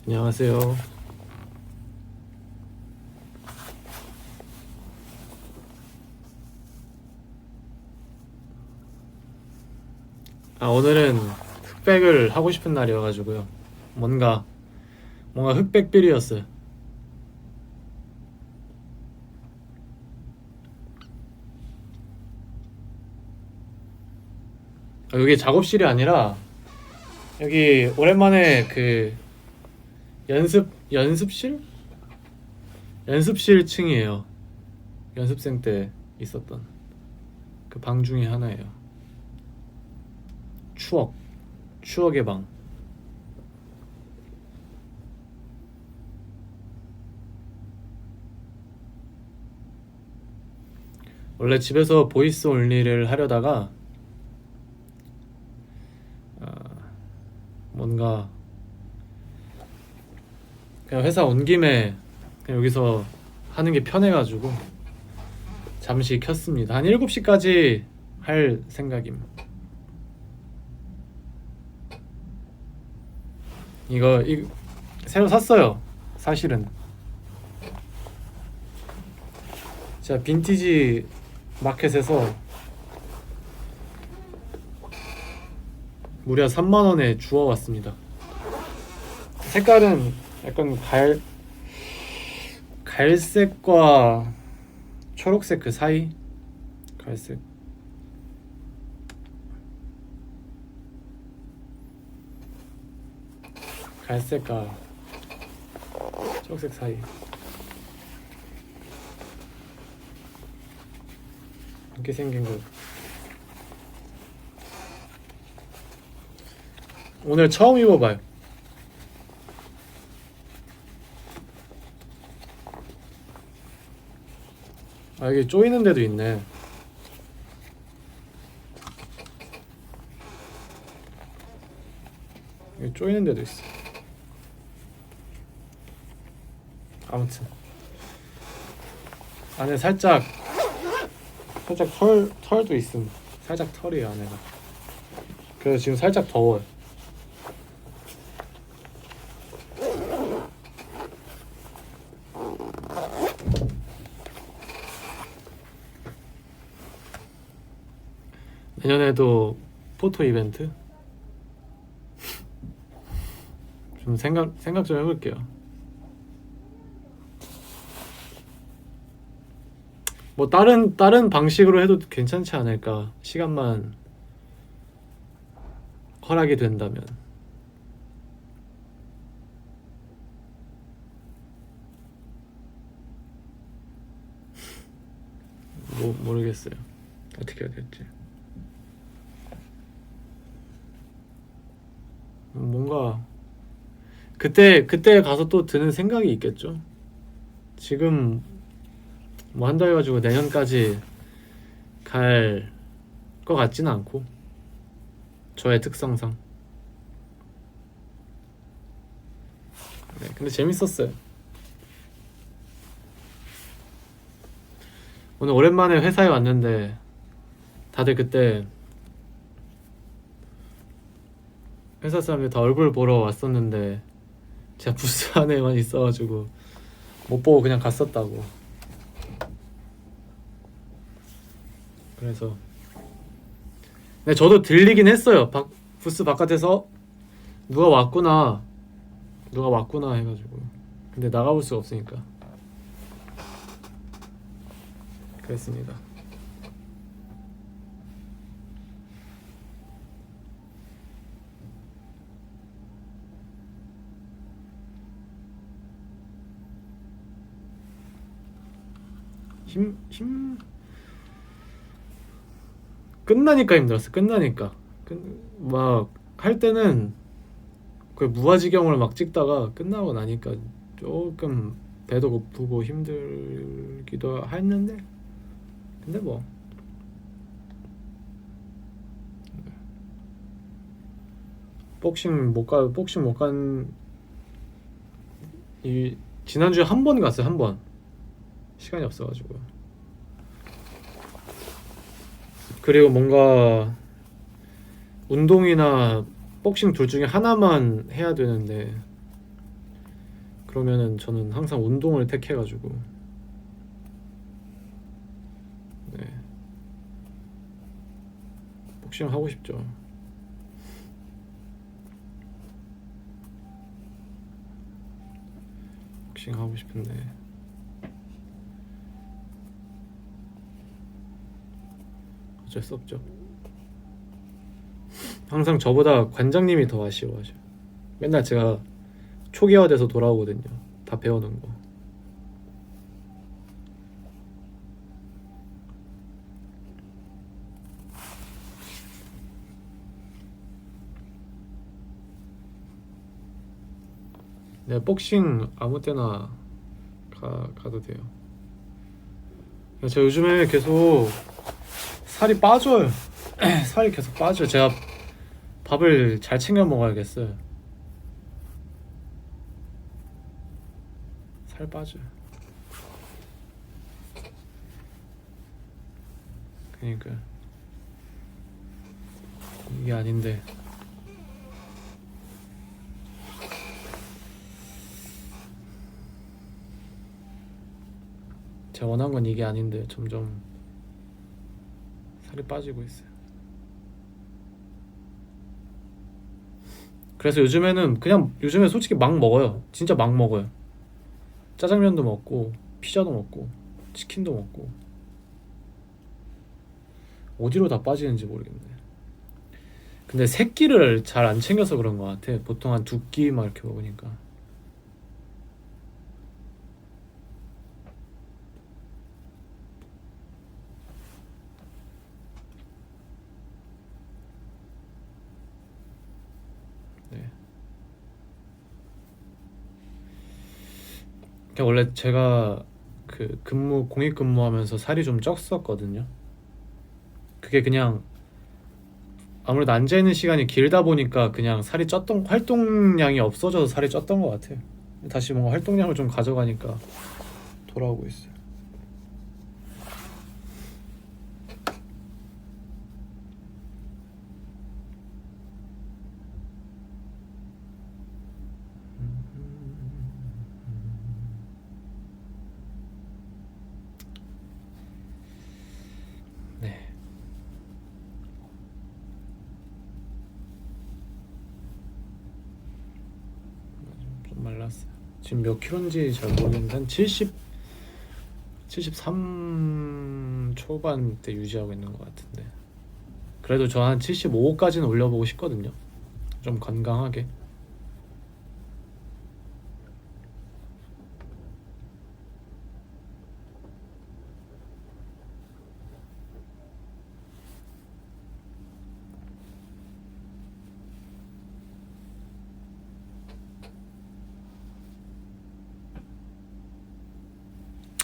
안녕하세요. 오늘은 흑백을 하고 싶은 날이어가지고요. 뭔가 흑백빌이었어요. 여기 작업실이 아니라 여기 오랜만에 그 연습실? 연습실 층이에요. 연습생 때 있었던 그 방 중에 하나예요. 추억의 방. 원래 집에서 보이스 온리를 하려다가 뭔가 그냥 회사 온 김에 그냥 여기서 하는 게 편해가지고 잠시 켰습니다. 한 7시까지 할 생각임. 이거 새로 샀어요. 사실은 제가 빈티지 마켓에서 무려 3만원에 주워왔습니다. 색깔은 약간 갈색과 초록색 그 사이? 갈색. 갈색과 초록색 사이. 이렇게 생긴 거. 오늘 처음 입어봐요. 이게 조이는 데도 있네. 이게 조이는 데도 있어. 아무튼 안에 살짝 털도 있음. 살짝 털이에요 안에가. 그래서 지금 살짝 더워요. 내년에도 포토 이벤트 좀 생각 좀 해볼게요. 뭐 다른 방식으로 해도 괜찮지 않을까. 시간만 허락이 된다면. 모르겠어요. 어떻게 해야 될지. 뭔가 그때 가서 또 드는 생각이 있겠죠. 지금 뭐 한다 해가지고 내년까지 갈 것 같지는 않고, 저의 특성상. 네, 근데 재밌었어요. 오늘 오랜만에 회사에 왔는데 다들 그때 회사 사람들 다 얼굴 보러 왔었는데 제가 부스 안에만 있어가지고 못 보고 그냥 갔었다고. 그래서 근데 저도 들리긴 했어요. 부스 바깥에서 누가 왔구나 해가지고. 근데 나가볼 수가 없으니까 그랬습니다. 끝나니까 힘들었어. 막 할 때는 그 무아지경을 막 찍다가 끝나고 나니까 조금 배도 고프고 힘들기도 했는데, 근데 뭐 복싱 못 간 이 지난주에 한 번 갔어요. 한 번. 시간이 없어가지고. 그리고 뭔가 운동이나 복싱 둘 중에 하나만 해야 되는데 그러면은 저는 항상 운동을 택해가지고 네 복싱 하고 싶죠. 복싱 하고 싶은데 어쩔 수 없죠. 항상 저보다 관장님이 더 아쉬워하죠. 맨날 제가 초기화돼서 돌아오거든요. 다 배워놓은 거. 네, 복싱 아무 때나 가도 돼요. 제가 요즘에 계속 살이 빠져요. 살이 계속 빠져요. 제가 밥을 잘 챙겨 먹어야겠어요. 살 빠져요. 그러니까 이게 아닌데 제가 원한 건 이게 아닌데 점점 살이 빠지고 있어요. 그래서 요즘에 솔직히 막 먹어요. 진짜 막 먹어요. 짜장면도 먹고 피자도 먹고 치킨도 먹고 어디로 다 빠지는지 모르겠네. 근데 세 끼를 잘 안 챙겨서 그런 것 같아. 보통 한 두 끼 막 이렇게 먹으니까. 네. 그러니까 원래 제가 그 공익 근무하면서 살이 좀 쪘었거든요. 그게 그냥 아무래도 앉아 있는 시간이 길다 보니까 그냥 살이 쪘던 활동량이 없어져서 살이 쪘던 것 같아요. 다시 뭔가 활동량을 좀 가져가니까 돌아오고 있어요. 네. 좀 말랐어요. 지금 몇 킬로인지 잘 모르겠는데 한 73 초반대 유지하고 있는 것 같은데 그래도 저 한 75까지는 올려보고 싶거든요. 좀 건강하게.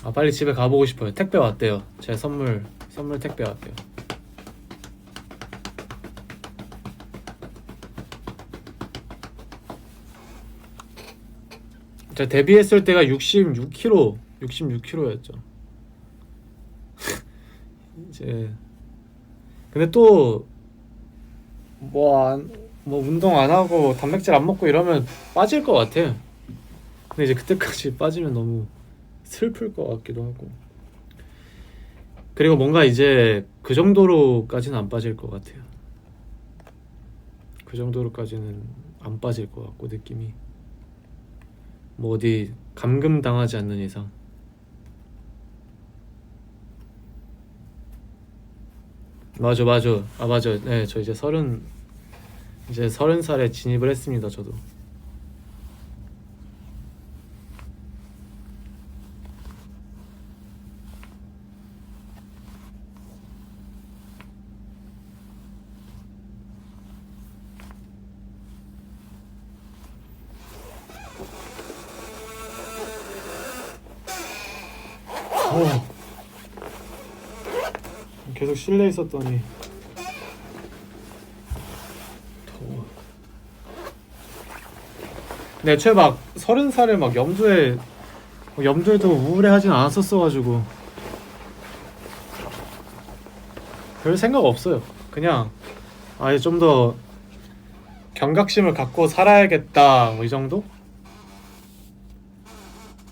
아 빨리 집에 가보고 싶어요. 택배 왔대요. 제 선물 택배 왔대요. 제가 데뷔했을 때가 66kg였죠. 이제 근데 또 뭐 운동 안 하고 단백질 안 먹고 이러면 빠질 것 같아요. 근데 이제 그때까지 빠지면 너무 슬플 것 같기도 하고. 그리고 뭔가 이제 그 정도로까지는 안 빠질 것 같아요. 그 정도로까지는 안 빠질 것 같고 느낌이 뭐 어디 감금 당하지 않는 이상. 맞아. 아 맞아. 네, 저 이제 30살에 진입을 했습니다. 저도. 계속 실내에 있었더니 더워. 근데 애초에 막 30살에 막 염두에도 우울해하진 않았었어가지고 별 생각 없어요. 그냥 아예 좀 더 경각심을 갖고 살아야겠다 뭐 이 정도?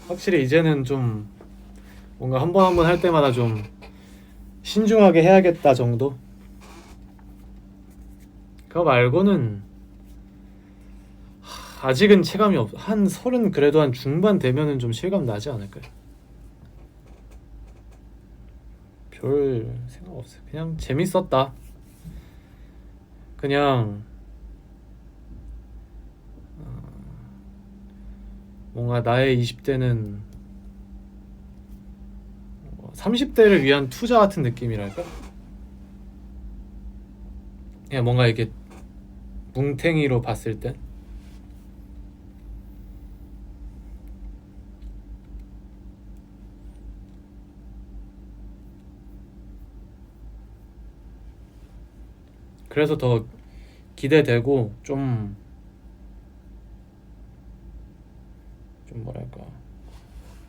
확실히 이제는 좀 뭔가 한 번 한 번 할 때마다 좀 신중하게 해야겠다 정도? 그거 말고는 아직은 체감이 한 서른 그래도 한 중반 되면은 좀 실감 나지 않을까요? 별 생각 없어요. 그냥 재밌었다. 그냥 뭔가 나의 20대는 30대를 위한 투자 같은 느낌이랄까? 그냥 뭔가 이렇게 뭉탱이로 봤을 때 그래서 더 기대되고 좀 뭐랄까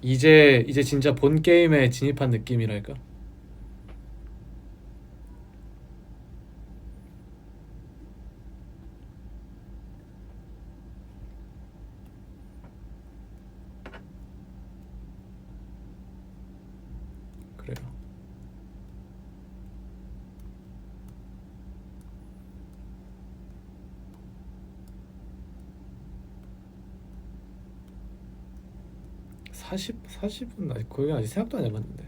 이제 진짜 본 게임에 진입한 느낌이랄까? 그래요. 사십은 아직 거의 아직 생각도 안 해봤는데.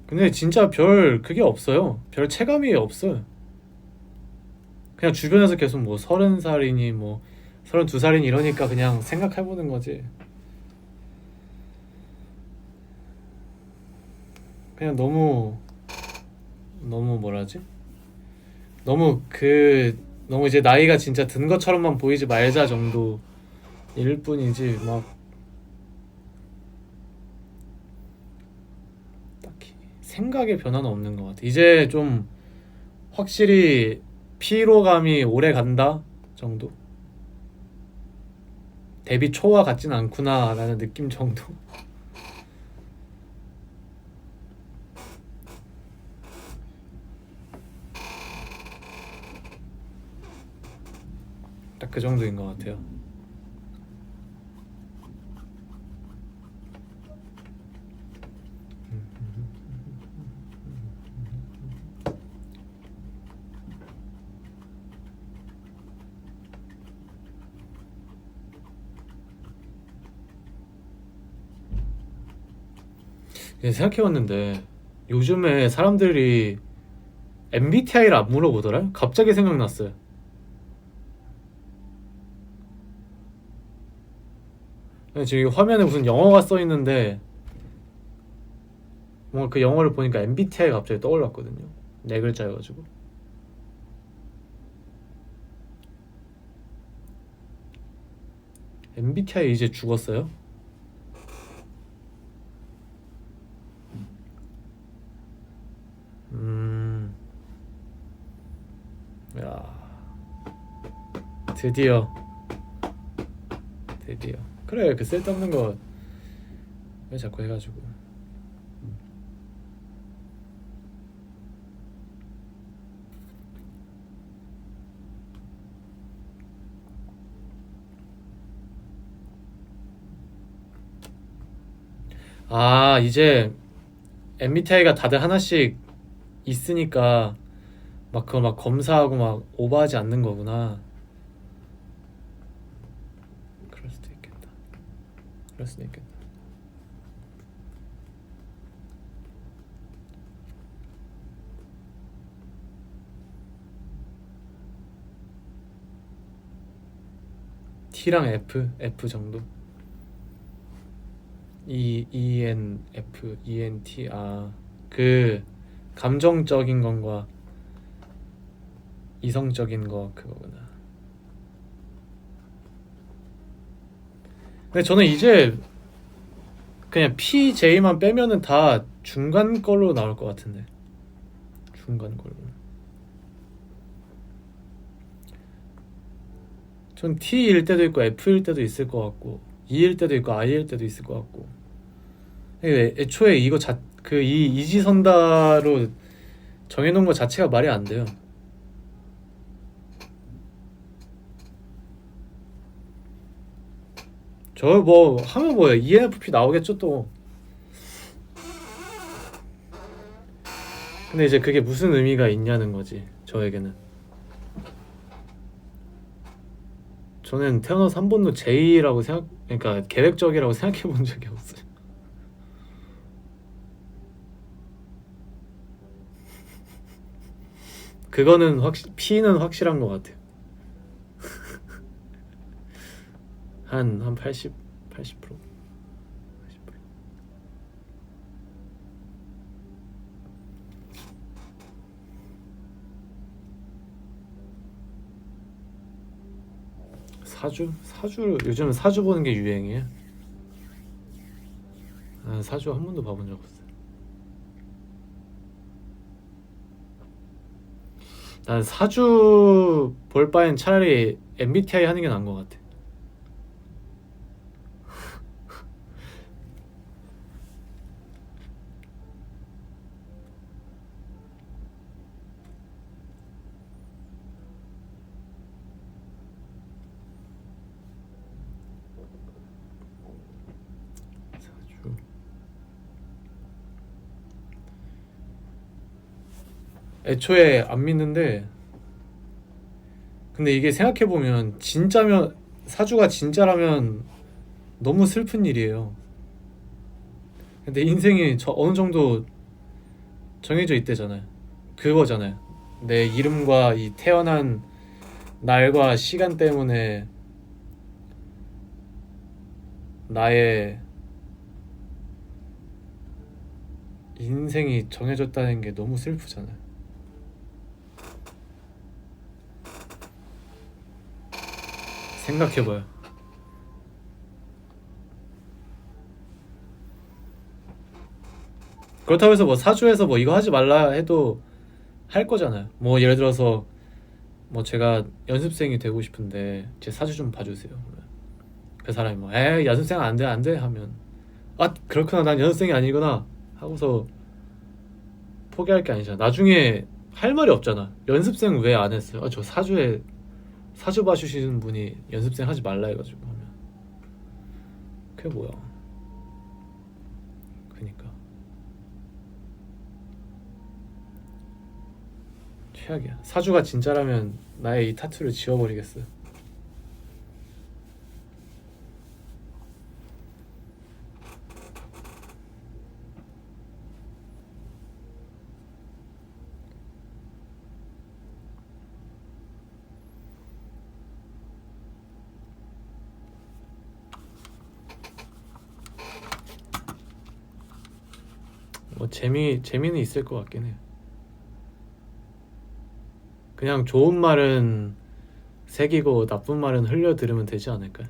근데 진짜 별 그게 없어요. 별 체감이 없어요. 그냥 주변에서 계속 뭐 30살이니 뭐 32살이니 이러니까 그냥 생각해보는 거지. 그냥 너무 뭐라지? 너무 이제 나이가 진짜 든 것처럼만 보이지 말자 정도일 뿐이지 막 딱히 생각의 변화는 없는 것 같아. 이제 좀 확실히 피로감이 오래 간다 정도? 데뷔 초와 같진 않구나 라는 느낌 정도? 딱 그 정도인 것 같아요. 생각해봤는데 요즘에 사람들이 MBTI를 안 물어보더라? 갑자기 생각났어요. 지금 화면에 무슨 영어가 써있는데 뭔가 그 영어를 보니까 MBTI가 갑자기 떠올랐거든요. 네 글자여가지고. MBTI 이제 죽었어요? 음, 야, 드디어. 그래, 그 쓸데없는 거 왜 자꾸 해가지고. 아, 이제 MBTI가 다들 하나씩 있으니까 막 그거 막 검사하고 막 오버하지 않는 거구나. 그럴 수도 있겠다. 그럴 수도 있겠다. T랑 F 정도. ENF, ENT. 아, 그 감정적인 건과 이성적인 거 그거구나. 근데 저는 이제 그냥 PJ만 빼면은 다 중간 걸로 나올 것 같은데. 중간 걸로. 전 T일 때도 있고 F일 때도 있을 것 같고 E일 때도 있고 I일 때도 있을 것 같고. 애초에 이거 이 이지선다로 정해놓은 거 자체가 말이 안 돼요. 저 뭐 하면 뭐예요? ENFP 나오겠죠 또. 근데 이제 그게 무슨 의미가 있냐는 거지 저에게는. 저는 태어나서 한 번도 J라고 생각, 그러니까 계획적이라고 생각해 본 적이 없어요. 그거는 P는 확실한 것 같아요. 한 80%. 사주 요즘 사주 보는 게 유행이에요. 난 사주 한 번도 봐본 적 없어요. 난 사주 볼 바엔 차라리 MBTI 하는 게 나은 것 같아. 사주. 애초에 안 믿는데, 근데 이게 생각해보면 진짜면, 사주가 진짜라면 너무 슬픈 일이에요. 근데 인생이 저 어느 정도 정해져 있대잖아요. 그거잖아요. 내 이름과 이 태어난 날과 시간 때문에 나의 인생이 정해졌다는 게 너무 슬프잖아요. 생각해봐요. 그렇다고 해서 뭐 사주에서 뭐 이거 하지 말라 해도 할 거잖아요. 뭐 예를 들어서 뭐 제가 연습생이 되고 싶은데 제 사주 좀 봐주세요. 그러면 그 사람이 뭐 에이 연습생 안 돼 안 돼 하면 아 그렇구나 난 연습생이 아니구나 하고서 포기할 게 아니잖아. 나중에 할 말이 없잖아. 연습생 왜 안 했어요? 아, 저 사주에 사주 봐주시는 분이 연습생 하지 말라 해가지고 하면 그게 뭐야? 그니까 최악이야. 사주가 진짜라면 나의 이 타투를 지워버리겠어요. 뭐 재미는 있을 것 같긴 해. 그냥 좋은 말은 새기고 나쁜 말은 흘려 들으면 되지 않을까?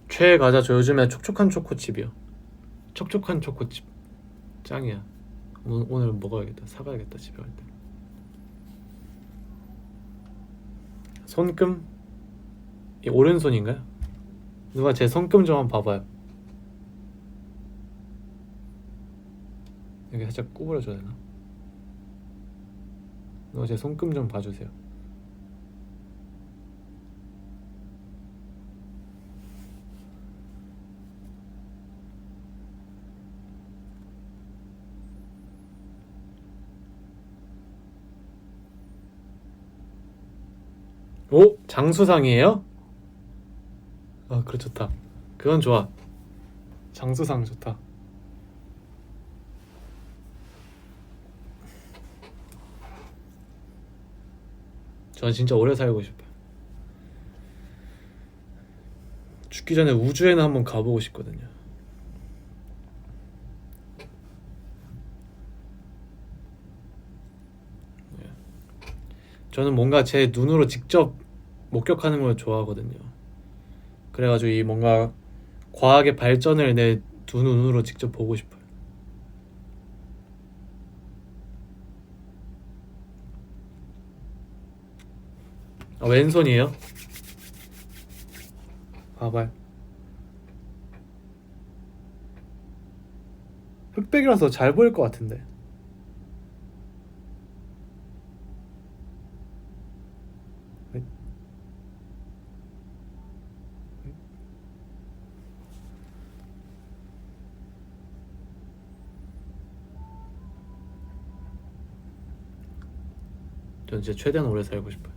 최애 과자 저 요즘에 촉촉한 초코칩이요. 촉촉한 초코칩 짱이야. 오늘 먹어야겠다. 사가야겠다 집에 갈 때. 손금? 이 오른손인가요? 누가 제 손금 좀 한번 봐봐요. 여기 살짝 구부려줘야 되나? 누가 제 손금 좀 봐주세요. 오! 장수상이에요? 아 그래 좋다. 그건 좋아. 장수상 좋다. 전 진짜 오래 살고 싶어요. 죽기 전에 우주에는 한번 가보고 싶거든요. 예. 저는 뭔가 제 눈으로 직접 목격하는 걸 좋아하거든요. 그래가지고 이 뭔가 과학의 발전을 내 두 눈으로 직접 보고 싶어요. 아, 왼손이에요? 봐봐요. 흑백이라서 잘 보일 것 같은데. 전 진짜 최대한 오래 살고 싶어요.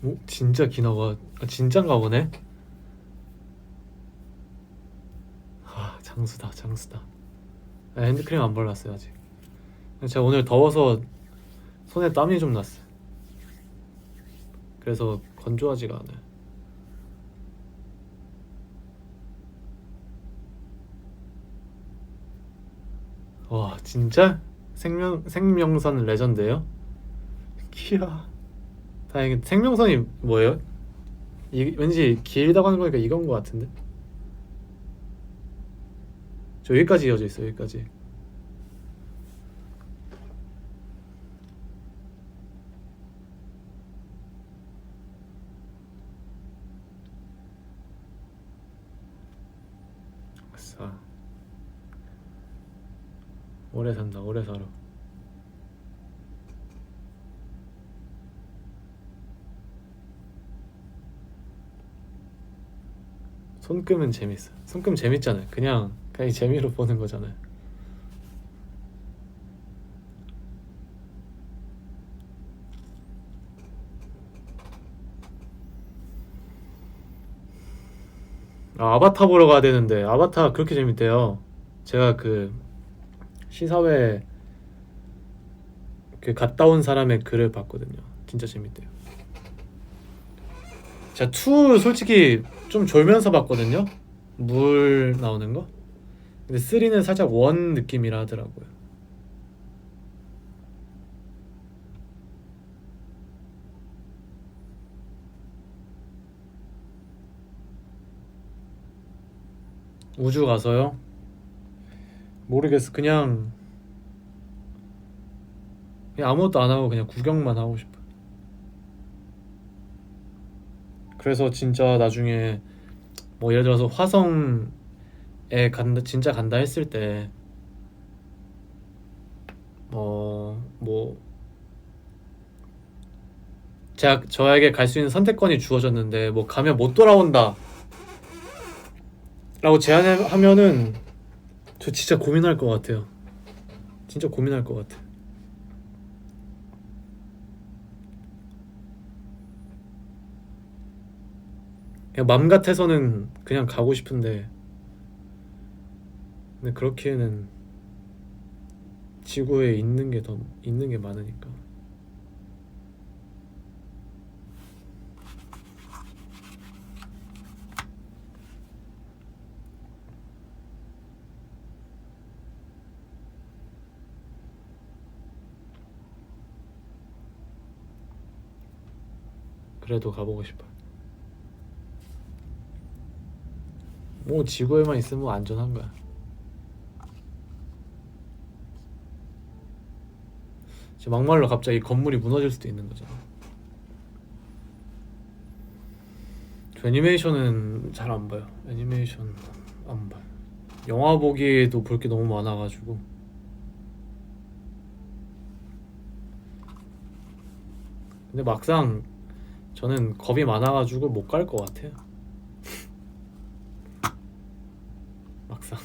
오, 진짜 기나가. 진짠가 보네. 아, 장수다, 장수다. 핸드크림 안 발랐어요 아직. 제가 오늘 더워서 손에 땀이 좀 났어요. 그래서 건조하지가 않아요. 와, 진짜? 생명선 레전드예요? 키야. 다행히 생명선이 뭐예요? 왠지 길다고 하는 거니까 이건 거 같은데. 저 여기까지 이어져 있어, 여기까지. 아싸. 오래 산다, 오래 살아. 손금은 재밌어. 손금 재밌잖아요. 그냥 재미로 보는 거잖아요. 아바타 보러 가야 되는데 아바타 그렇게 재밌대요. 제가 그 시사회 그 갔다 온 사람의 글을 봤거든요. 진짜 재밌대요. 제가 2 솔직히 좀 졸면서 봤거든요. 물 나오는 거. 근데 3는 살짝 원 느낌이라 하더라고요. 우주 가서요? 모르겠어. 그냥 아무것도 안 하고 그냥 구경만 하고 싶어. 그래서 진짜 나중에 뭐 예를 들어서 화성에 간다, 진짜 간다 했을 때 뭐 제가 저에게 갈 수 있는 선택권이 주어졌는데 뭐 가면 못 돌아온다 라고 제안하면은 저 진짜 고민할 것 같아요. 진짜 고민할 것 같아. 그냥 맘 같아서는 그냥 가고 싶은데 근데 그렇기에는 지구에 있는 게 많으니까. 그래도 가보고 싶어요. 뭐 지구에만 있으면 뭐 안전한 거야. 지금 막말로 갑자기 건물이 무너질 수도 있는 거잖아. 저 애니메이션은 잘 안 봐요. 애니메이션 안 봐요. 영화 보기에도 볼 게 너무 많아가지고. 근데 막상 저는 겁이 많아가지고 못 갈 것 같아요. 막상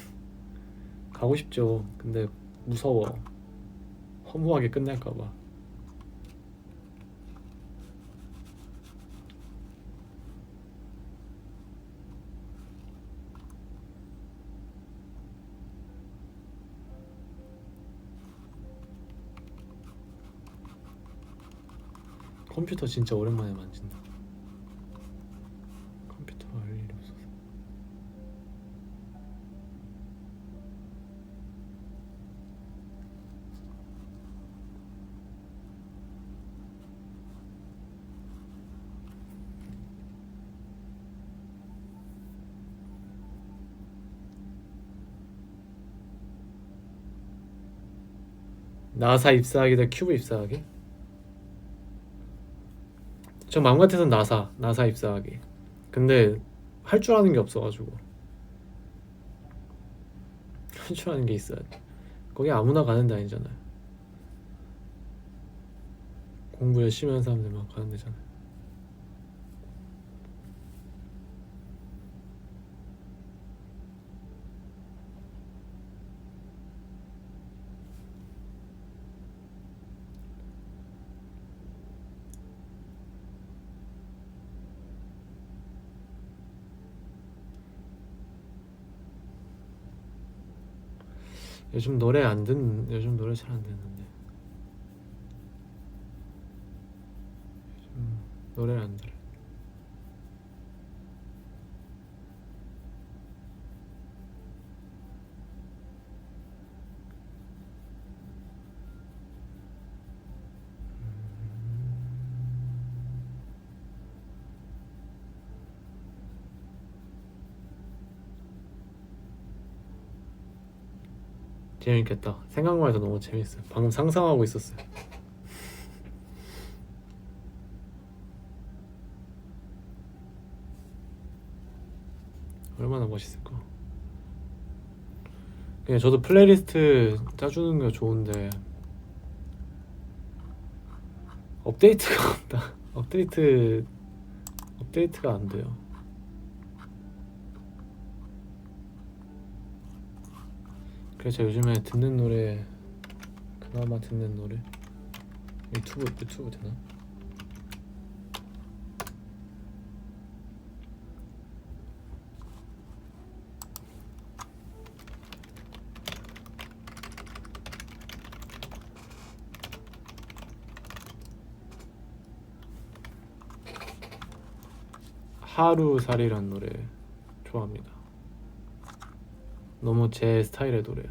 가고 싶죠. 근데 무서워. 허무하게 끝날까봐. 컴퓨터 진짜 오랜만에 만진다. 컴퓨터 할 일이 없어서. 나사 입사하기다 큐브 입사하기? 저 마음 같아서는 나사 입사하기. 근데 할 줄 아는 게 없어가지고. 할 줄 아는 게 있어야 돼. 거기 아무나 가는 데 아니잖아요. 공부 열심히 하는 사람들만 가는 데잖아요. 요즘 노래 잘 안 듣는데. 요즘 노래를 안 들어. 재밌겠다. 생각만 해도 너무 재밌어요. 방금 상상하고 있었어요. 얼마나 멋있을까. 그냥 저도 플레이리스트 짜주는 거 좋은데 업데이트가 없다. 업데이트가 안 돼요. 그래서 요즘에 듣는 노래, 그나마 듣는 노래, 유튜브 되나? 하루살이란 노래 좋아합니다. 너무 제 스타일의 노래야.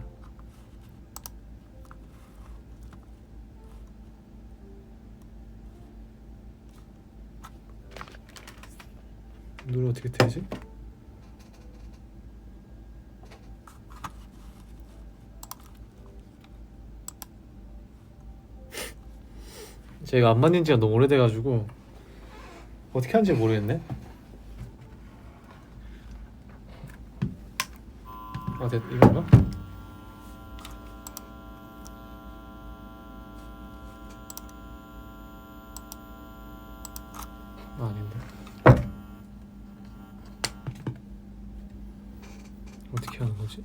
노래 어떻게 되지? 제가 안 만진 지가 너무 오래돼가지고 어떻게 하는지 모르겠네. 아, 이건가? 아, 아닌데. 어떻게 하는 거지?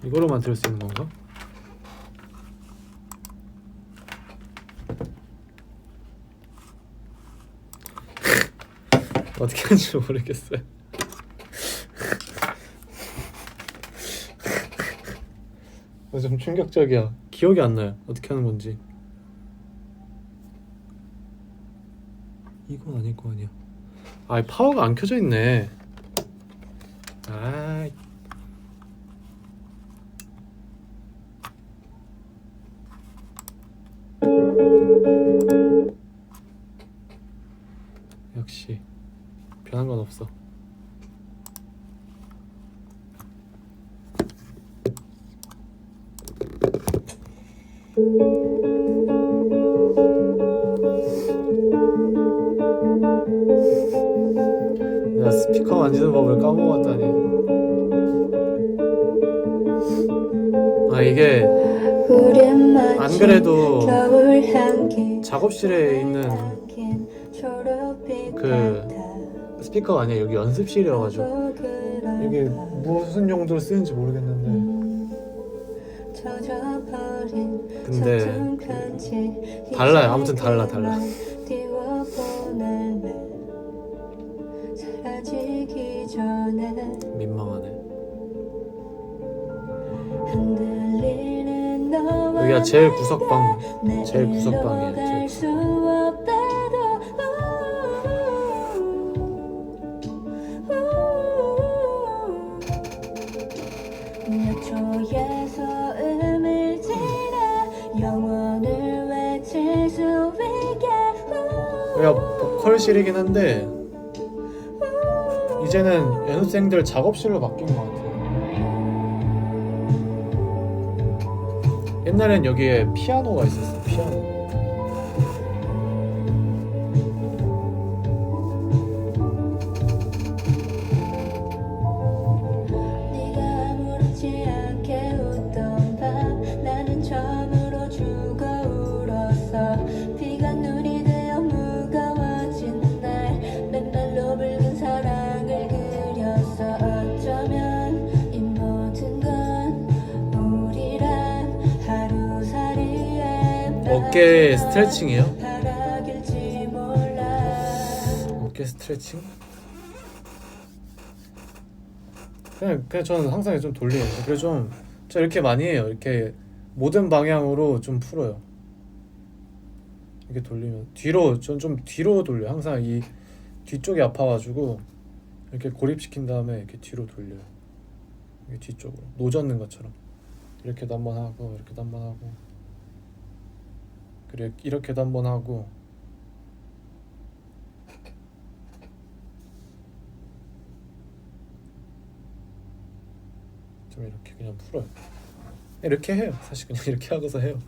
이거로만 들을 수 있는 건가? 어떻게 하는지 모르겠어요. 좀 충격적이야. 기억이 안 나요. 어떻게 하는 건지. 이건 아닐 거 아니야. 아, 파워가 안 켜져 있네. 아, 역시 변한 건 없어. 내가 스피커 만지는 법을 까먹었다니. 아, 이게 안 그래도 작업실에 있는 그 스피커가 아니야. 여기 연습실이어가지고 이게 무슨 용도로 쓰는지 모르겠는데, 근데 달라요. 아무튼 달라. 민망하네. 여기가 제일 구석방이에요. 제일 구석방. 여기가 보컬실이긴 한데 이제는 연습생들 작업실로 바뀐 것 같아요. 옛날엔 여기에 피아노가 있었어. 피아노. 어깨 스트레칭이요? 어깨 스트레칭? 그냥 저는 항상 좀 돌리는 거. 그래서 저 이렇게 많이 해요. 이렇게 모든 방향으로 좀 풀어요. 이렇게 돌리면 뒤로 좀 뒤로 돌려. 항상 이 뒤쪽이 아파가지고 이렇게 고립시킨 다음에 이렇게 뒤로 돌려요. 이게 뒤쪽으로 노젓는 것처럼 이렇게도 한번 하고 이렇게도 한번 하고 그래 이렇게도 한번 하고 좀 이렇게 그냥 풀어요. 이렇게 해요. 사실 그냥 이렇게 하고서 해요.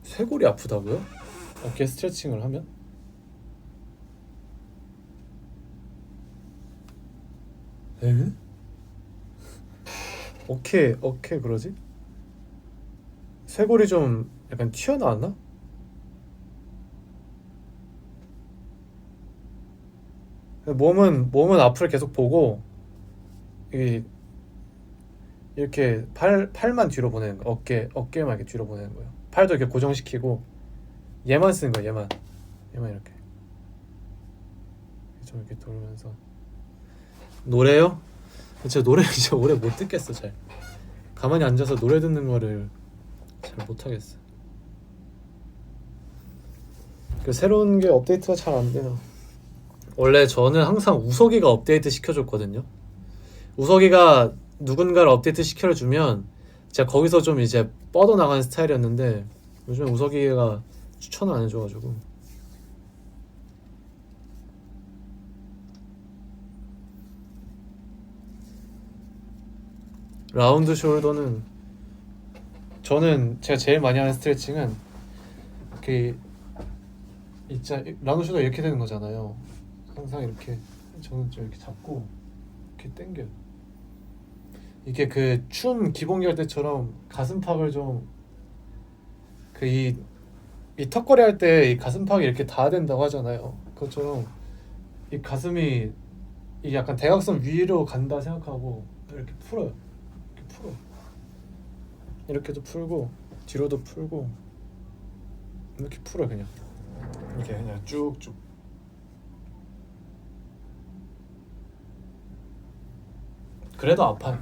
쇄골이 아프다고요? 어깨 스트레칭을 하면? 에? 어깨 그러지? 쇄골이 좀 약간 튀어나왔나? 몸은 앞을 계속 보고 이 이렇게 팔만 뒤로 보내는 거야. 어깨만 이렇게 뒤로 보내는 거예요. 팔도 이렇게 고정시키고 얘만 쓰는 거야. 얘만 이렇게 좀 이렇게 돌면서 노래요? 제가 노래 이제 오래 못 듣겠어. 잘 가만히 앉아서 노래 듣는 거를 잘 못 하겠어. 그 새로운 게 업데이트가 잘 안 돼요. 원래 저는 항상 우석이가 업데이트 시켜줬거든요. 우석이가 누군가를 업데이트 시켜주면 제가 거기서 좀 이제 뻗어나가는 스타일이었는데 요즘에 우석이가 추천을 안 해줘가지고 라운드 숄더는 저는 제가 제일 많이 하는 스트레칭은 그 있자 라운드 숄더 이렇게 되는 거잖아요. 항상 이렇게 저는 좀 이렇게 잡고 이렇게 당겨요. 이게 그 춤 기본기 할 때처럼 가슴팍을 좀 그 이 턱걸이 할 때 이 가슴팍이 이렇게 닿아야 된다고 하잖아요. 그것처럼 이 가슴이 이 약간 대각선 위로 간다 생각하고 이렇게 풀어요. 이렇게 풀어. 이렇게도 풀고 뒤로도 풀고 이렇게 풀어 그냥. 이렇게 그냥 쭉쭉. 그래도 아파요.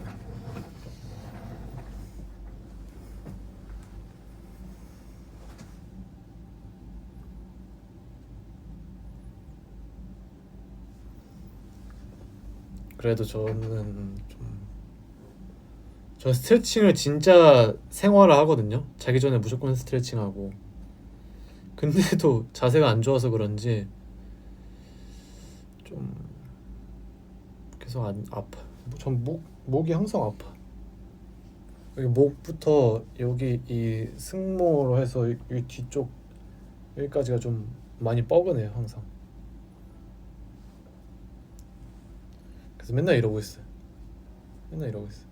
그래도 저 스트레칭을 진짜 생활화 하거든요. 자기 전에 무조건 스트레칭하고. 근데도 자세가 안 좋아서 그런지 좀 계속 안 아파. 전 목이 항상 아파. 여기 목부터 여기 이 승모로 해서 이 뒤쪽 여기까지가 좀 많이 뻐근해요 항상. 그래서 맨날 이러고 있어요. 맨날 이러고 있어요.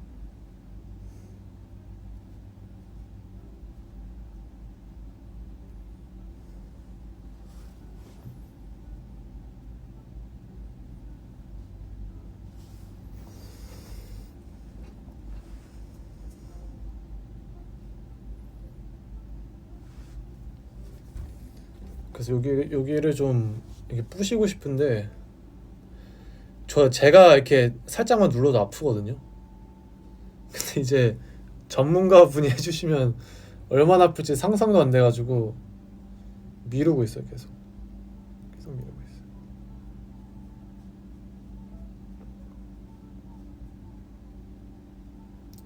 그래서 여기를 좀 이렇게 부시고 싶은데 제가 이렇게 살짝만 눌러도 아프거든요. 근데 이제 전문가분이 해주시면 얼마나 아플지 상상도 안 돼가지고 미루고 있어요. 계속 미루고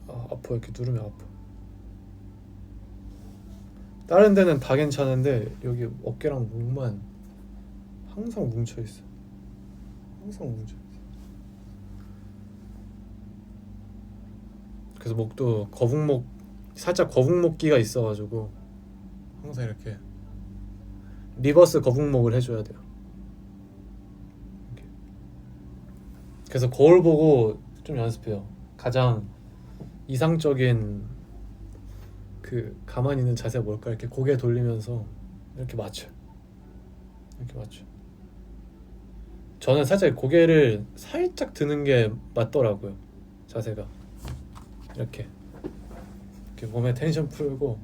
있어요. 아파. 이렇게 누르면 아파. 다른 데는 다 괜찮은데 여기 어깨랑 목만 항상 뭉쳐 있어. 항상 뭉쳐 있어. 그래서 목도 살짝 거북목기가 있어가지고 항상 이렇게 리버스 거북목을 해줘야 돼요. 이렇게. 그래서 거울 보고 좀 연습해요. 가장 이상적인 그 가만히 있는 자세가 뭘까 이렇게 고개 돌리면서 이렇게 맞춰. 이렇게 맞춰. 저는 살짝 고개를 살짝 드는 게 맞더라고요. 자세가 이렇게 몸에 텐션 풀고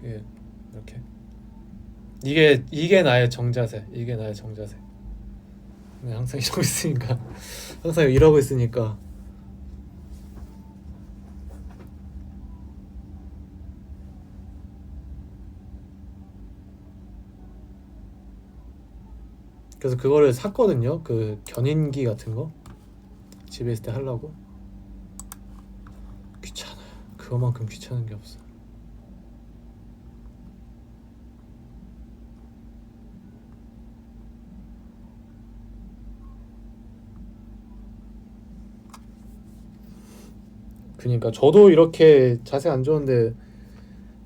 이렇게 이게 나의 정자세. 이게 나의 정자세. 항상 이러고 있으니까 항상 이러고 있으니까 그래서 그거를 샀거든요. 그 견인기 같은 거 집에 있을 때 하려고. 귀찮아요. 그거만큼 귀찮은 게 없어. 그니까 저도 이렇게 자세 안 좋은데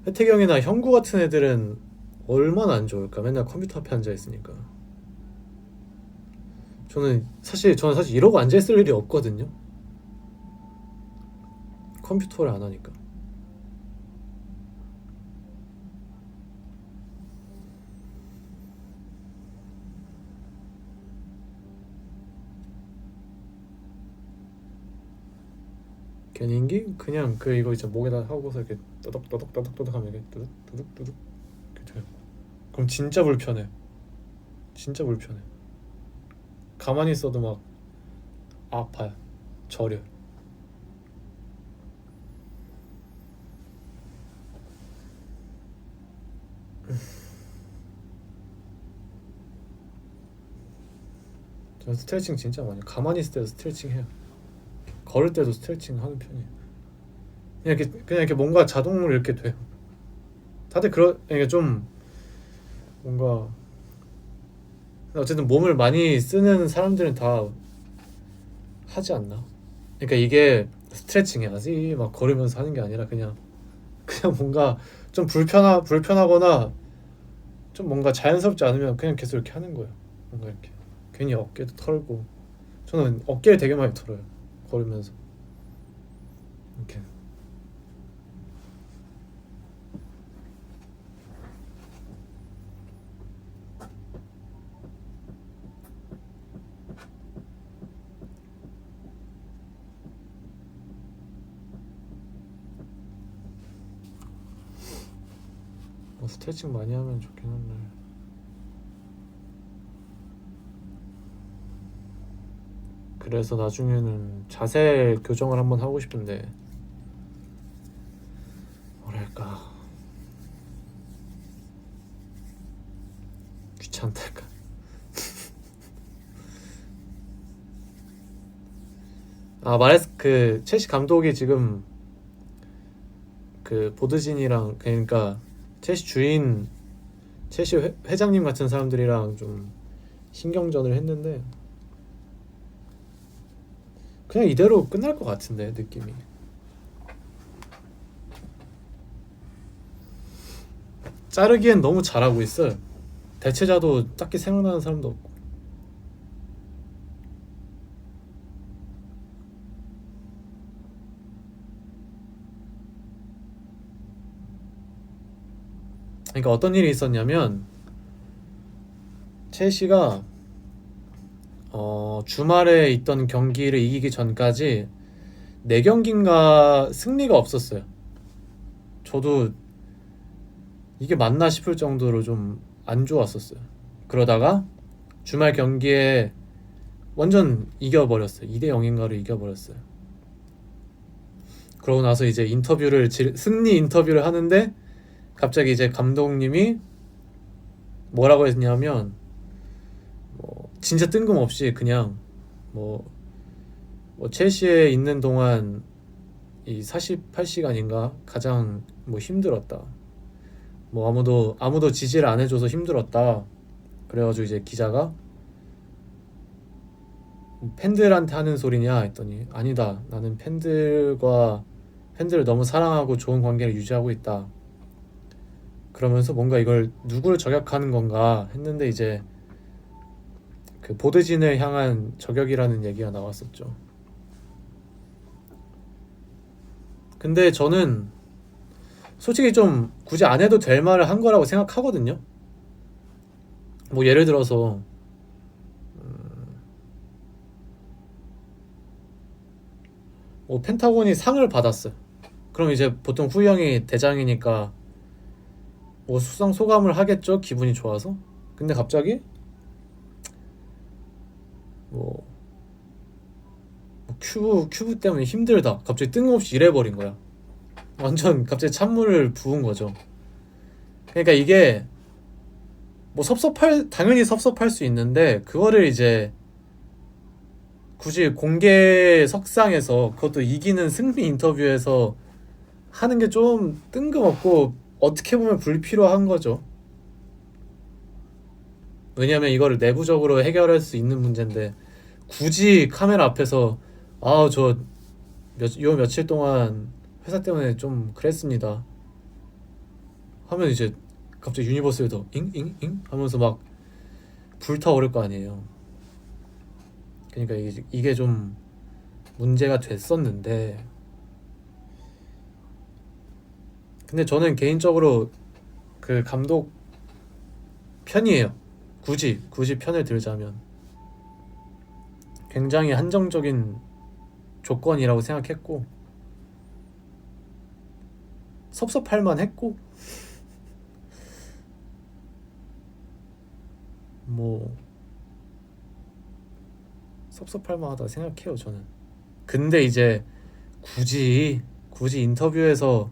혜택이 형이나 형구 같은 애들은 얼마나 안 좋을까. 맨날 컴퓨터 앞에 앉아 있으니까. 저는 사실 이러고 앉아 있을 일이 없거든요. 컴퓨터를 안 하니까. 견인기? 그냥 이거 이제 목에다 하고서 이렇게 떠덕떠덕 하면 이렇게 뚜둑 이렇게 돼요. 그럼 진짜 불편해. 진짜 불편해. 가만히 있어도 막 아파요. 저려. 저는 스트레칭 진짜 많이 해요. 가만히 있을 때도 스트레칭 해요. 걸을 때도 스트레칭 하는 편이에요. 그냥 이렇게 뭔가 자동으로 이렇게 돼요. 다들 그러니까 좀 뭔가 어쨌든 몸을 많이 쓰는 사람들은 다 하지 않나? 그러니까 이게 스트레칭 해야지 막 걸으면서 하는 게 아니라 그냥 뭔가 좀 불편하거나 좀 뭔가 자연스럽지 않으면 그냥 계속 이렇게 하는 거예요. 뭔가 이렇게 괜히 어깨도 털고. 저는 어깨를 되게 많이 털어요. 걸으면서 이렇게. 스트레칭 많이 하면 좋긴 한데. 그래서 나중에는 자세 교정을 한번 하고 싶은데 뭐랄까 귀찮달까. 그 첼시 감독이 지금 그 보드진이랑 그러니까 첼시 주인 첼시 회장님 같은 사람들이랑 좀 신경전을 했는데 그냥 이대로 끝날 것 같은데 느낌이. 자르기엔 너무 잘하고 있어요. 대체자도 딱히 생각나는 사람도 없고. 그러니까 어떤 일이 있었냐면 첼시가 주말에 있던 경기를 이기기 전까지 4경기인가 승리가 없었어요. 저도 이게 맞나 싶을 정도로 좀 안 좋았었어요. 그러다가 주말 경기에 완전 이겨버렸어요. 2대0인가를 이겨버렸어요. 그러고 나서 이제 승리 인터뷰를 하는데 갑자기 이제 감독님이 뭐라고 했냐면 진짜 뜬금없이 그냥 첼시에 있는 동안 이 48시간인가 가장 힘들었다. 아무도 지지를 안 해줘서 힘들었다. 그래가지고 이제 기자가 팬들한테 하는 소리냐 했더니 아니다. 나는 팬들을 너무 사랑하고 좋은 관계를 유지하고 있다. 그러면서 뭔가 이걸 누구를 저격하는 건가 했는데 이제 그 보드진을 향한 저격이라는 얘기가 나왔었죠. 근데 저는 솔직히 좀 굳이 안 해도 될 말을 한 거라고 생각하거든요. 예를 들어서 펜타곤이 상을 받았어요. 그럼 이제 보통 후이 형이 대장이니까 뭐 수상 소감을 하겠죠. 기분이 좋아서. 근데 갑자기 뭐, 큐브 때문에 힘들다. 갑자기 뜬금없이 이래버린 거야. 완전 갑자기 찬물을 부은 거죠. 그러니까 이게 뭐 당연히 섭섭할 수 있는데 그거를 이제 굳이 공개 석상에서 그것도 이기는 승리 인터뷰에서 하는 게 좀 뜬금없고 어떻게 보면 불필요한 거죠. 왜냐면 이거를 내부적으로 해결할 수 있는 문제인데 굳이 카메라 앞에서 요 며칠 동안 회사 때문에 좀 그랬습니다 하면 이제 갑자기 유니버스에도 잉잉잉 하면서 막 불타오를 거 아니에요. 그러니까 이게 좀 문제가 됐었는데, 근데 저는 개인적으로 그 감독 편이에요. 굳이 편을 들자면 굉장히 한정적인 조건이라고 생각했고 섭섭할 만했고 뭐 섭섭할 만하다 생각해요 저는. 근데 이제 굳이 인터뷰에서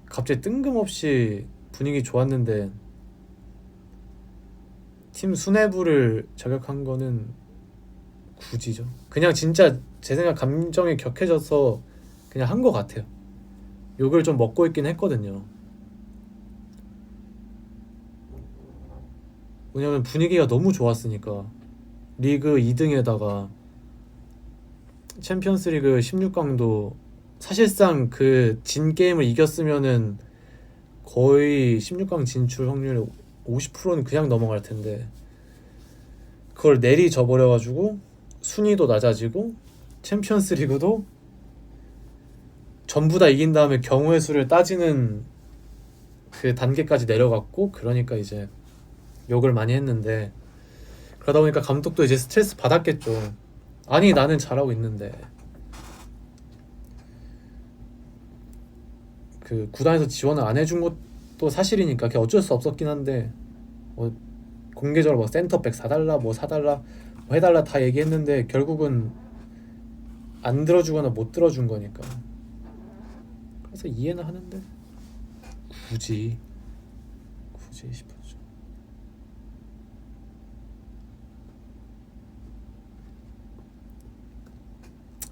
갑자기 뜬금없이 분위기 좋았는데 팀 수뇌부를 저격한 거는 굳이죠. 그냥 진짜 제 생각 감정이 격해져서 그냥 한 것 같아요. 욕을 좀 먹고 있긴 했거든요. 왜냐면 분위기가 너무 좋았으니까. 리그 2등에다가 챔피언스리그 16강도 사실상 그 진 게임을 이겼으면은 거의 16강 진출 확률 50%는 그냥 넘어갈 텐데 그걸 내리져 버려가지고 순위도 낮아지고 챔피언스리그도 전부 다 이긴 다음에 경우의 수를 따지는 그 단계까지 내려갔고, 그러니까 이제 욕을 많이 했는데 그러다 보니까 감독도 이제 스트레스 받았겠죠. 아니 나는 잘하고 있는데. 그 구단에서 지원을 안 해준 것도 사실이니까 그게 어쩔 수 없었긴 한데 공개적으로 뭐 센터백 사달라 뭐 사달라 뭐 해달라 다 얘기했는데 결국은 안 들어주거나 못 들어준 거니까. 그래서 이해는 하는데 굳이 싶었죠.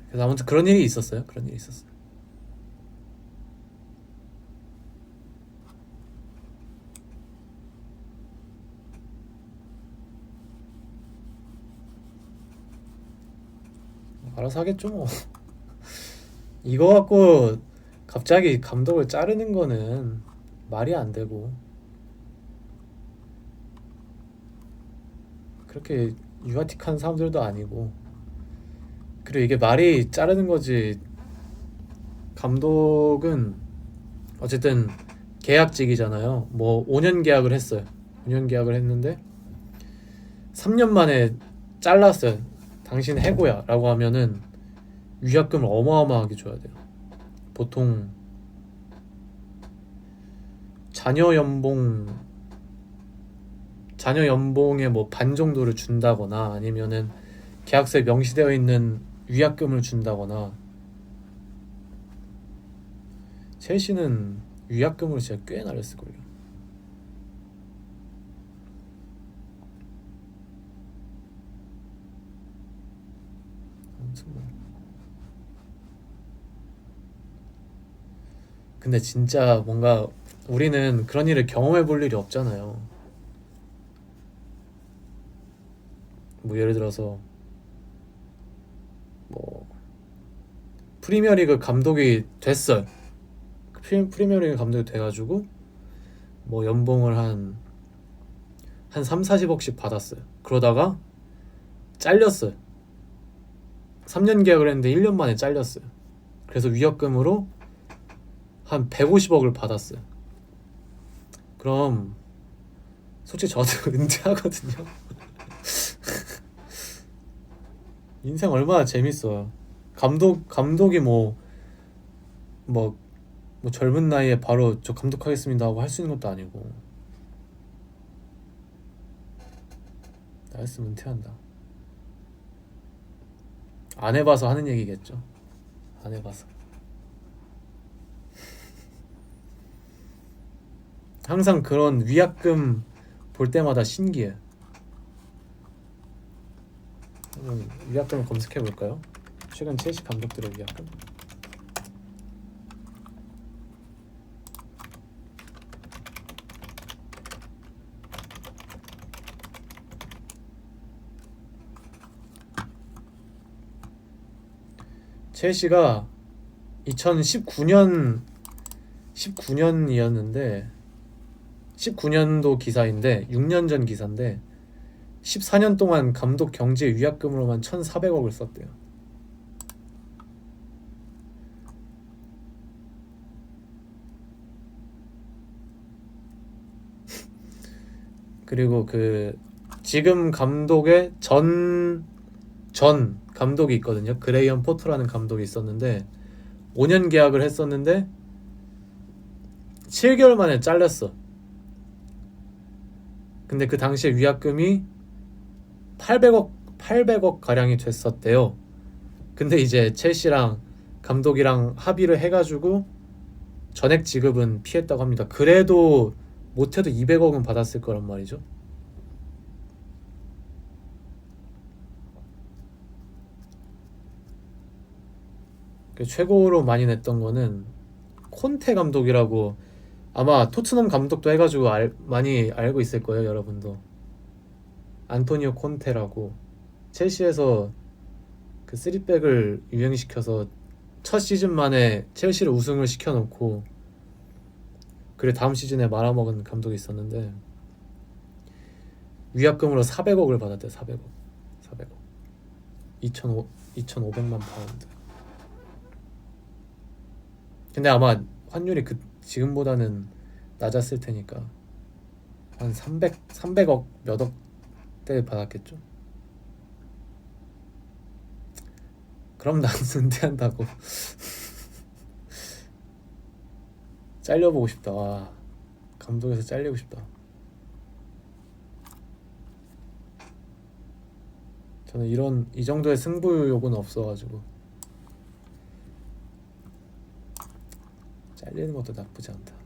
그래서 아무튼 그런 일이 있었어요. 알아서 하겠죠 뭐. 이거 갖고 갑자기 감독을 자르는 거는 말이 안 되고, 그렇게 유아틱한 사람들도 아니고, 그리고 이게 말이 자르는 거지. 감독은 어쨌든 계약직이잖아요. 뭐 5년 계약을 했어요. 5년 계약을 했는데 3년 만에 잘랐어요. 당신 해고야 라고 하면은 위약금을 어마어마하게 줘야 돼요. 보통 자녀 연봉의 뭐 반 정도를 준다거나 아니면은 계약서에 명시되어 있는 위약금을 준다거나. 첼시는 위약금으로 진짜 꽤 날렸을걸요. 아무튼 뭐. 근데 진짜 뭔가 우리는 그런 일을 경험해 볼 일이 없잖아요. 뭐 예를 들어서 뭐 프리미어리그 감독이 됐어요. 프리미어리그 감독이 돼가지고 뭐 연봉을 한 3, 40억씩 받았어요. 그러다가 잘렸어요. 3년 계약을 했는데 1년 만에 잘렸어요. 그래서 위약금으로 한 150억을 받았어요. 그럼 솔직히 저도 은퇴하거든요. 인생 얼마나 재밌어요. 감독이 뭐, 뭐 젊은 나이에 바로 저 감독하겠습니다 하고 할 수 있는 것도 아니고. 나였으면 은퇴한다. 안 해봐서 하는 얘기겠죠. 안 해봐서. 항상 그런 위약금 볼 때마다 신기해. 위약금을 검색해 볼까요? 최근 첼시 감독들의 위약금. 첼시가 2019년이었는데 19년도 기사인데 6년 전 기사인데 14년 동안 감독 경제 위약금으로만 1,400억을 썼대요. 그리고 그 지금 감독의 전 감독이 있거든요. 그레이엄 포터라는 감독이 있었는데 5년 계약을 했었는데 7개월 만에 잘렸어. 근데 그 당시에 위약금이 800억 가량이 됐었대요. 근데 이제 첼시랑 감독이랑 합의를 해가지고 전액 지급은 피했다고 합니다. 그래도 못해도 200억은 받았을 거란 말이죠. 최고로 많이 냈던 거는 콘테 감독이라고, 아마 토트넘 감독도 해가지고 많이 알고 있을 거예요, 여러분도. 안토니오 콘테라고 첼시에서 그 쓰리백을 유행시켜서 첫 시즌 만에 첼시를 우승을 시켜놓고 그래 다음 시즌에 말아먹은 감독이 있었는데 위약금으로 400억을 받았대요. 400억 2,500만 파운드. 근데 아마 환율이 지금보다는 낮았을 테니까 한 300억 몇 억대 받았겠죠. 그럼 나는 은퇴한다고. 잘려보고 싶다. 와, 감독에서 잘리고 싶다. 저는 이 정도의 승부욕은 없어가지고 잘리는 것도 나쁘지 않다.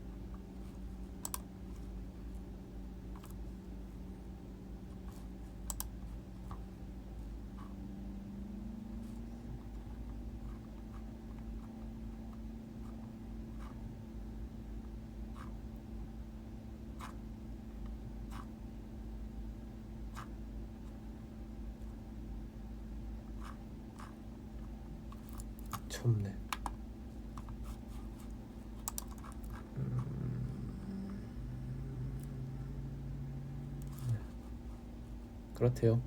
첨네. 그렇대요.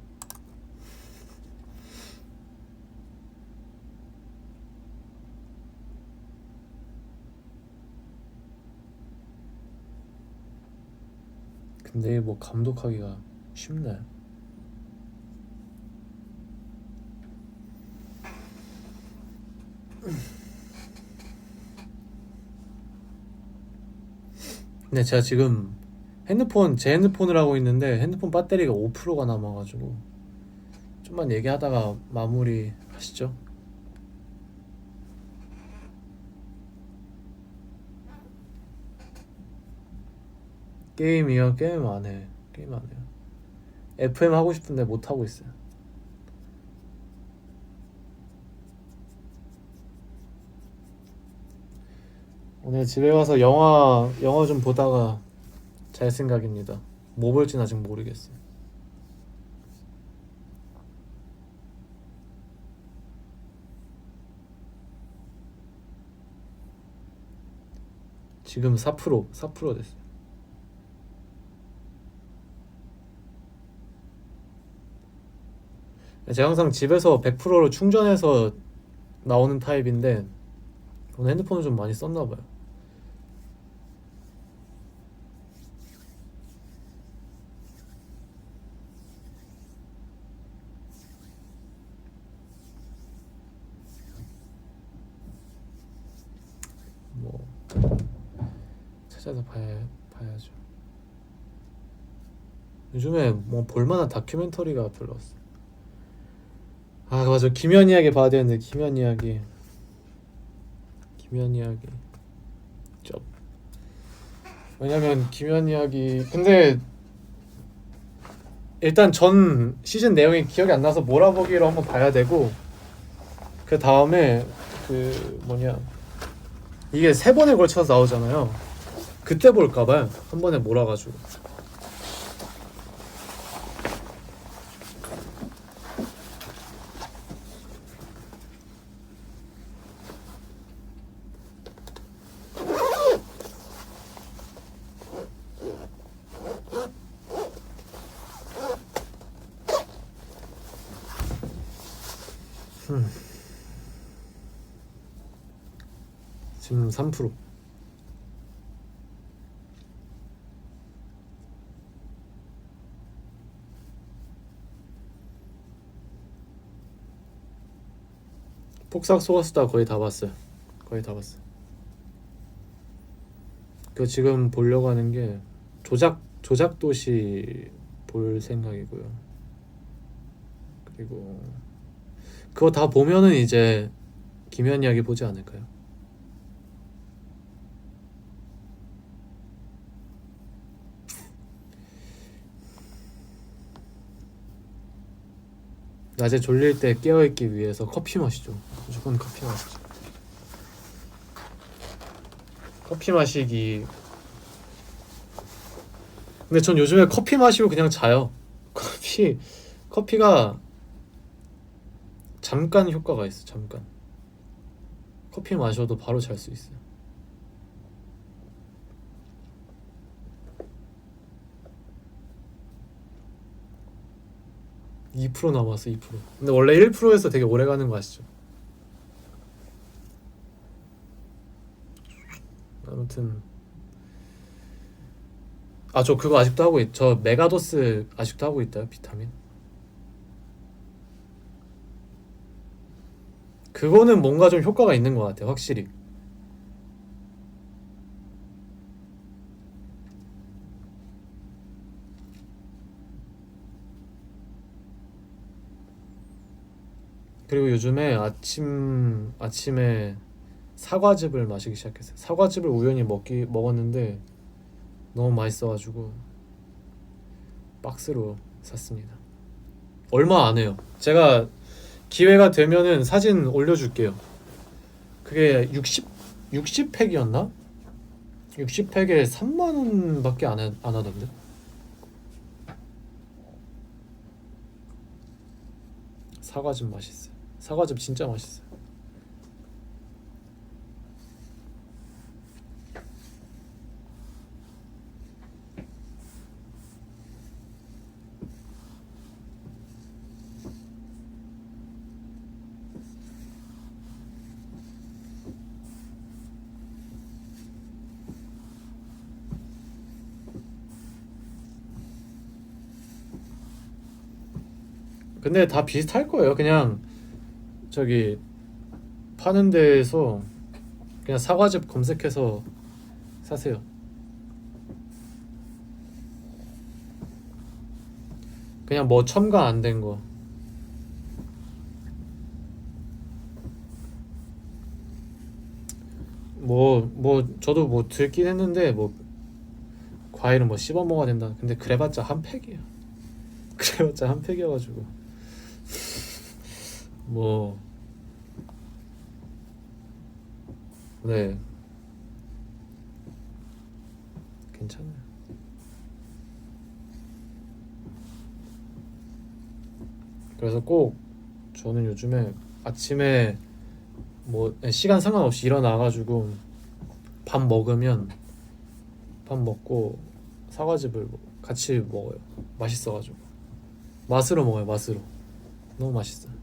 근데 뭐 감독하기가 쉽나요? 근데 제가 지금 제 핸드폰을 하고 있는데 핸드폰 배터리가 5%가 남아가지고 좀만 얘기하다가 마무리 하시죠. 게임이요? 게임 안 해. 게임 안 해요. FM 하고 싶은데 못 하고 있어요. 오늘 집에 가서 영화 좀 보다가 잘 생각입니다. 뭐 볼진 아직 모르겠어요. 지금 4% 됐어요. 제가 항상 집에서 100%로 충전해서 나오는 타입인데 오늘 핸드폰을 좀 많이 썼나봐요. 찾아서 봐야죠. 요즘에 뭐 볼만한 다큐멘터리가 별로 없어. 아 맞아, 김연 이야기 봐야 되는데. 김연 이야기 좀, 왜냐면 김연 이야기, 근데 일단 전 시즌 내용이 기억이 안 나서 몰아보기로 한번 봐야 되고, 그 다음에 그 뭐냐, 이게 3번에 걸쳐서 나오잖아요. 그때 볼까봐요, 한 번에 몰아가지고. 지금 3%. 폭삭 속았수다 거의 다 봤어요. 거의 다 봤어요. 그 지금 보려고 하는 게 조작도시 볼 생각이고요. 그리고 그거 다 보면은 이제 김연 이야기 보지 않을까요? 낮에 졸릴 때 깨어있기 위해서 커피 마시죠. 무조건 커피 마시죠. 커피 마시기. 근데 전 요즘에 커피 마시고 그냥 자요. 커피가 잠깐 효과가 있어. 잠깐. 커피 마셔도 바로 잘 수 있어요. (2% 남았어). 2%. 근데 원래 1%에서 되게 오래 가는 거 아시죠? 아무튼 저 그거 아직도 하고 저 메가도스 아직도 하고 있다요. 비타민. 그거는 뭔가 좀 효과가 있는 것 같아요, 확실히. 그리고 요즘에 아침에 사과즙을 마시기 시작했어요. 사과즙을 우연히 먹었는데 너무 맛있어가지고 박스로 샀습니다. 얼마 안 해요. 제가 기회가 되면은 사진 올려줄게요. 그게 60팩이었나? 60팩에 3만원 밖에 안 하던데. 사과즙 맛있어요. 사과즙 진짜 맛있어요. 근데 다 비슷할 거예요. 그냥 저기 파는 데에서 그냥 사과즙 검색해서 사세요. 그냥 뭐 첨가 안 된 거. 저도 뭐 들긴 했는데, 뭐 과일은 뭐 씹어 먹어야 된다. 근데 그래봤자 한 팩이에요. 그래봤자 한 팩이어가지고 뭐. 네, 괜찮아요. 그래서 꼭 저는 요즘에 아침에 뭐 시간 상관없이 일어나가지고 밥 먹으면, 밥 먹고 사과즙을 같이 먹어요. 맛있어가지고. 맛으로 먹어요. 맛으로. 너무 맛있어요.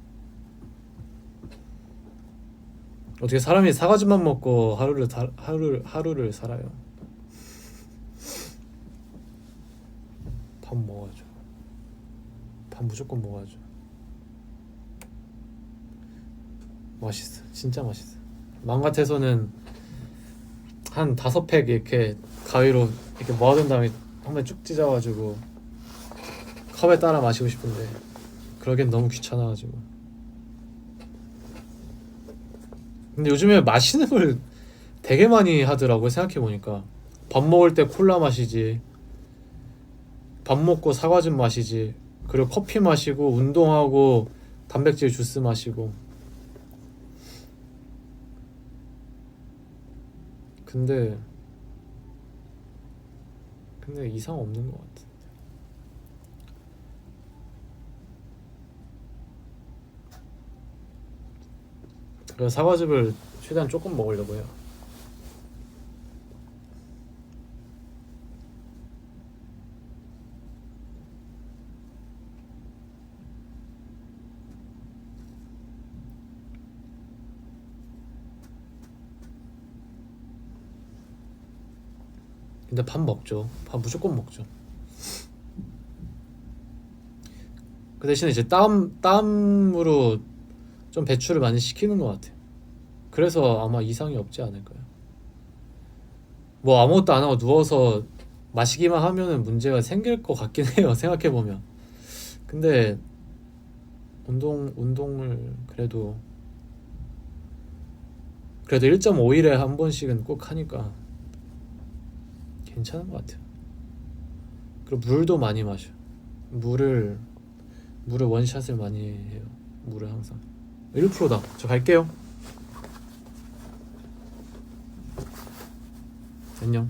어떻게 사람이 사과즙만 먹고 하루를 살아요? 밥 먹어야죠. 밥 무조건 먹어야죠. 맛있어. 진짜 맛있어. 맘 같아서는 한 5팩 이렇게 가위로 이렇게 모아둔 다음에 한 번에 쭉 찢어가지고 컵에 따라 마시고 싶은데 그러기엔 너무 귀찮아가지고. 근데 요즘에 마시는 걸 되게 많이 하더라고요. 생각해보니까 밥 먹을 때 콜라 마시지, 밥 먹고 사과즙 마시지, 그리고 커피 마시고 운동하고 단백질 주스 마시고. 근데 이상 없는 것 같아. 그래서 사과즙을 최대한 조금 먹으려고 해요. 근데 밥 먹죠. 밥 무조건 먹죠. 그 대신에 이제 땀으로 좀 배출을 많이 시키는 것 같아요. 그래서 아마 이상이 없지 않을까요? 뭐 아무것도 안 하고 누워서 마시기만 하면은 문제가 생길 것 같긴 해요. 생각해 보면. 근데 운동을 그래도 1.5일에 한 번씩은 꼭 하니까 괜찮은 것 같아요. 그리고 물도 많이 마셔. 물을 원샷을 많이 해요. 물을 항상. 1%다. 저 갈게요. 안녕.